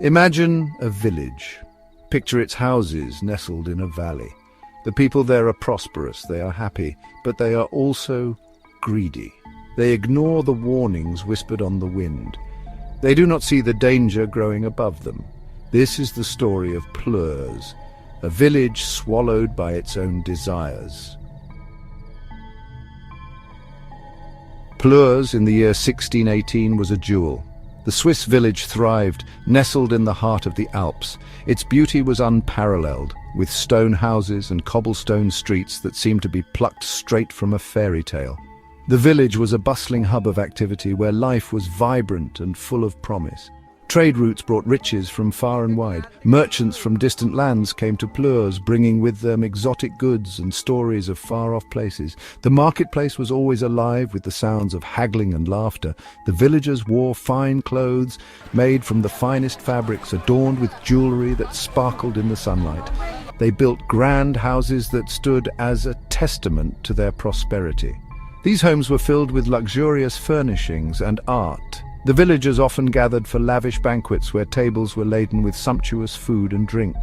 Imagine a village. Picture its houses nestled in a valley. The people there are prosperous, they are happy, but they are also greedy. They ignore the warnings whispered on the wind. They do not see the danger growing above them. This is the story of Pleurs, a village swallowed by its own desires. Pleurs in the year 1618 was a jewel. The Swiss village thrived, nestled in the heart of the Alps. Its beauty was unparalleled, with stone houses and cobblestone streets that seemed to be plucked straight from a fairy tale. The village was a bustling hub of activity where life was vibrant and full of promise. Trade routes brought riches from far and wide. Merchants from distant lands came to Pleurs, bringing with them exotic goods and stories of far-off places. The marketplace was always alive with the sounds of haggling and laughter. The villagers wore fine clothes made from the finest fabrics, adorned with jewelry that sparkled in the sunlight. They built grand houses that stood as a testament to their prosperity. These homes were filled with luxurious furnishings and art. The villagers often gathered for lavish banquets where tables were laden with sumptuous food and drink.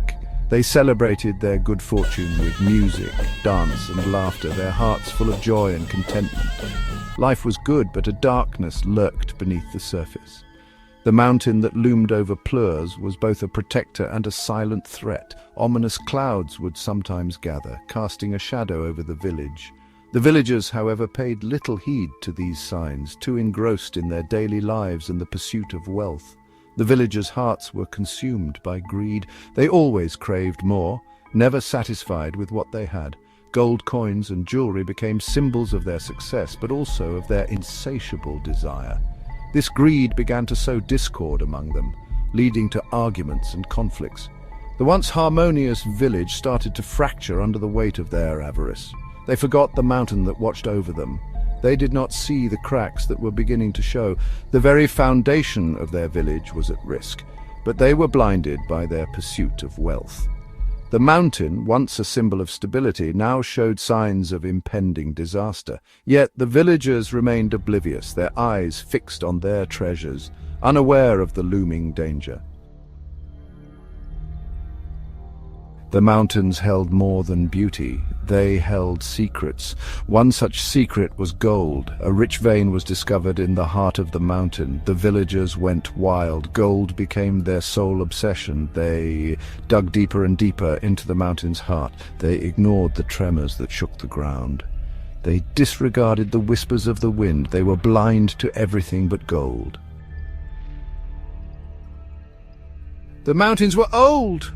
They celebrated their good fortune with music, dance and laughter, their hearts full of joy and contentment. Life was good, but a darkness lurked beneath the surface. The mountain that loomed over Pleurs was both a protector and a silent threat. Ominous clouds would sometimes gather, casting a shadow over the village. The villagers, however, paid little heed to these signs, too engrossed in their daily lives and the pursuit of wealth. The villagers' hearts were consumed by greed. They always craved more, never satisfied with what they had. Gold coins and jewelry became symbols of their success, but also of their insatiable desire. This greed began to sow discord among them, leading to arguments and conflicts. The once harmonious village started to fracture under the weight of their avarice. They forgot the mountain that watched over them. They did not see the cracks that were beginning to show. The very foundation of their village was at risk, but they were blinded by their pursuit of wealth. The mountain, once a symbol of stability, now showed signs of impending disaster. Yet the villagers remained oblivious, their eyes fixed on their treasures, unaware of the looming danger. The mountains held more than beauty. They held secrets. One such secret was gold. A rich vein was discovered in the heart of the mountain. The villagers went wild. Gold became their sole obsession. They dug deeper and deeper into the mountain's heart. They ignored the tremors that shook the ground. They disregarded the whispers of the wind. They were blind to everything but gold. The mountains were old.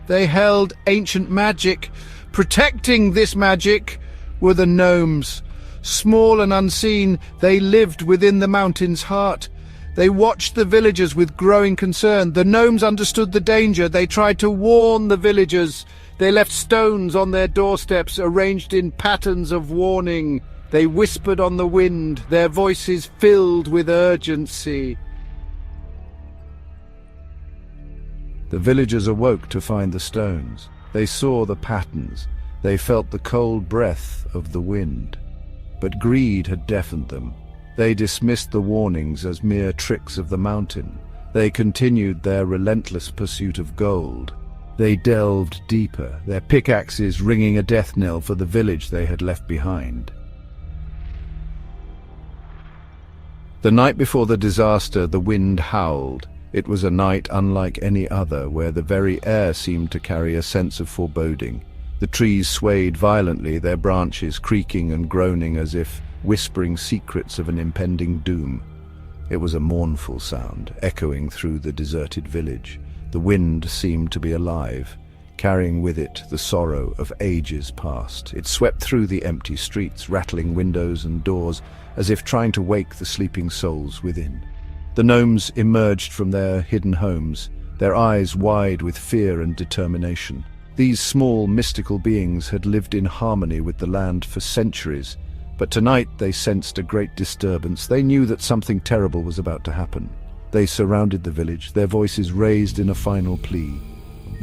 They held ancient magic. Protecting this magic were the gnomes. Small and unseen, they lived within the mountain's heart. They watched the villagers with growing concern. The gnomes understood the danger. They tried to warn the villagers. They left stones on their doorsteps, arranged in patterns of warning. They whispered on the wind, their voices filled with urgency. The villagers awoke to find the stones. They saw the patterns. They felt the cold breath of the wind. But greed had deafened them. They dismissed the warnings as mere tricks of the mountain. They continued their relentless pursuit of gold. They delved deeper, their pickaxes ringing a death knell for the village they had left behind. The night before the disaster, the wind howled. It was a night unlike any other, where the very air seemed to carry a sense of foreboding. The trees swayed violently, their branches creaking and groaning as if whispering secrets of an impending doom. It was a mournful sound, echoing through the deserted village. The wind seemed to be alive, carrying with it the sorrow of ages past. It swept through the empty streets, rattling windows and doors, as if trying to wake the sleeping souls within. The gnomes emerged from their hidden homes, their eyes wide with fear and determination. These small, mystical beings had lived in harmony with the land for centuries, but tonight they sensed a great disturbance. They knew that something terrible was about to happen. They surrounded the village, their voices raised in a final plea.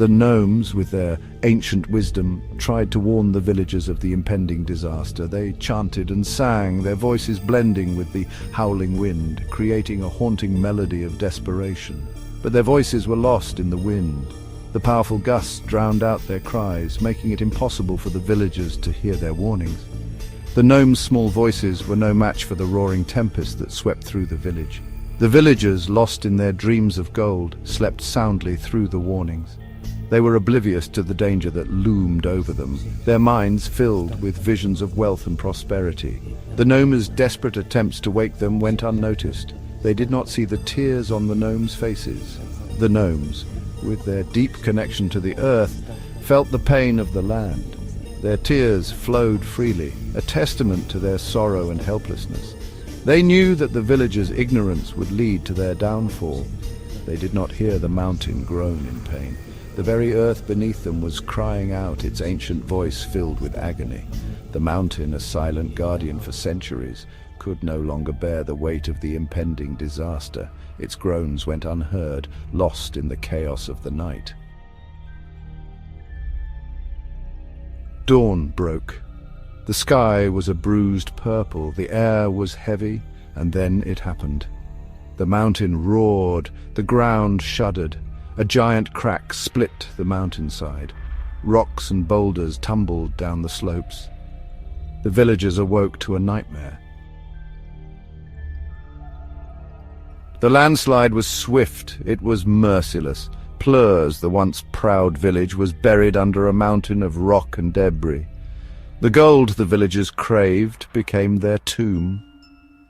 The gnomes, with their ancient wisdom, tried to warn the villagers of the impending disaster. They chanted and sang, their voices blending with the howling wind, creating a haunting melody of desperation. but their voices were lost in the wind. The powerful gusts drowned out their cries, making it impossible for the villagers to hear their warnings. The gnomes' small voices were no match for the roaring tempest that swept through the village. The villagers, lost in their dreams of gold, slept soundly through the warnings. They were oblivious to the danger that loomed over them, their minds filled with visions of wealth and prosperity. The gnomes' desperate attempts to wake them went unnoticed. They did not see the tears on the gnomes' faces. The gnomes, with their deep connection to the earth, felt the pain of the land. Their tears flowed freely, a testament to their sorrow and helplessness. They knew that the villagers' ignorance would lead to their downfall. They did not hear the mountain groan in pain. The very earth beneath them was crying out, its ancient voice filled with agony. The mountain, a silent guardian for centuries, could no longer bear the weight of the impending disaster. Its groans went unheard, lost in the chaos of the night. Dawn broke. The sky was a bruised purple, the air was heavy, and then it happened. The mountain roared, the ground shuddered. A giant crack split the mountainside. Rocks and boulders tumbled down the slopes. The villagers awoke to a nightmare. The landslide was swift, it was merciless. Pleurs, the once proud village, was buried under a mountain of rock and debris. The gold the villagers craved became their tomb.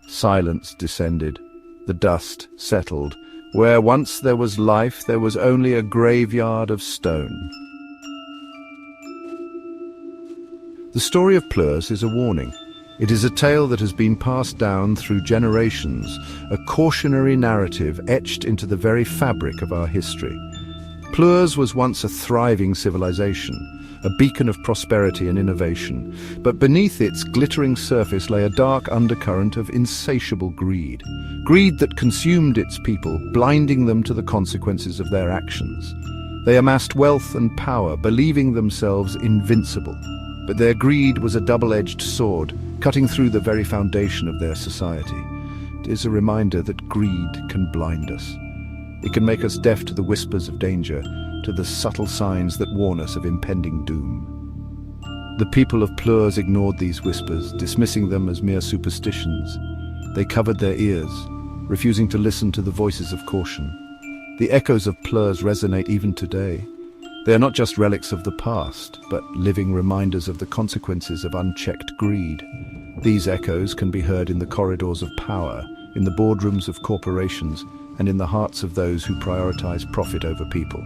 Silence descended. The dust settled. Where once there was life, there was only a graveyard of stone. The story of Pleurs is a warning. It is a tale that has been passed down through generations, a cautionary narrative etched into the very fabric of our history. Pleurs was once a thriving civilization, a beacon of prosperity and innovation, but beneath its glittering surface lay a dark undercurrent of insatiable greed. Greed that consumed its people, blinding them to the consequences of their actions. They amassed wealth and power, believing themselves invincible. But their greed was a double-edged sword, cutting through the very foundation of their society. It is a reminder that greed can blind us. It can make us deaf to the whispers of danger, to the subtle signs that warn us of impending doom. The people of Pleurs ignored these whispers, dismissing them as mere superstitions. They covered their ears, refusing to listen to the voices of caution. The echoes of Pleurs resonate even today. They are not just relics of the past, but living reminders of the consequences of unchecked greed. These echoes can be heard in the corridors of power, in the boardrooms of corporations, and in the hearts of those who prioritize profit over people.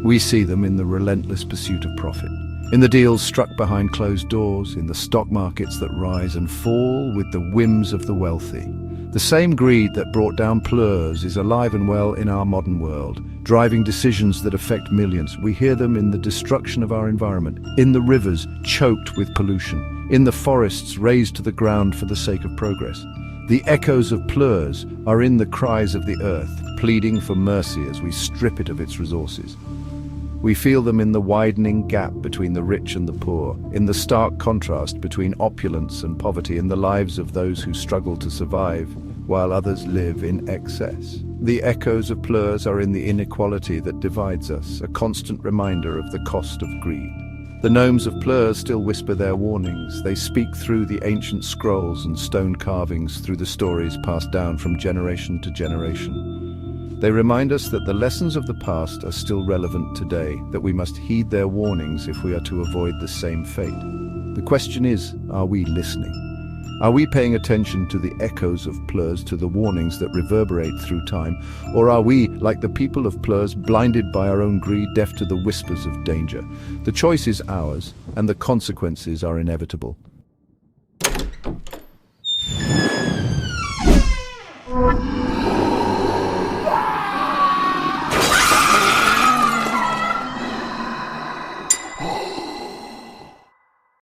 We see them in the relentless pursuit of profit, in the deals struck behind closed doors, in the stock markets that rise and fall with the whims of the wealthy. The same greed that brought down Pleurs is alive and well in our modern world, driving decisions that affect millions. We hear them in the destruction of our environment, in the rivers choked with pollution, in the forests razed to the ground for the sake of progress. The echoes of Pleurs are in the cries of the earth, pleading for mercy as we strip it of its resources. We feel them in the widening gap between the rich and the poor, in the stark contrast between opulence and poverty, in the lives of those who struggle to survive while others live in excess. The echoes of Pleurs are in the inequality that divides us, a constant reminder of the cost of greed. The gnomes of Pleurs still whisper their warnings. They speak through the ancient scrolls and stone carvings, through the stories passed down from generation to generation. They remind us that the lessons of the past are still relevant today, that we must heed their warnings if we are to avoid the same fate. The question is, are we listening? Are we paying attention to the echoes of Pleurs, to the warnings that reverberate through time? Or are we, like the people of Pleurs, blinded by our own greed, deaf to the whispers of danger? The choice is ours, and the consequences are inevitable.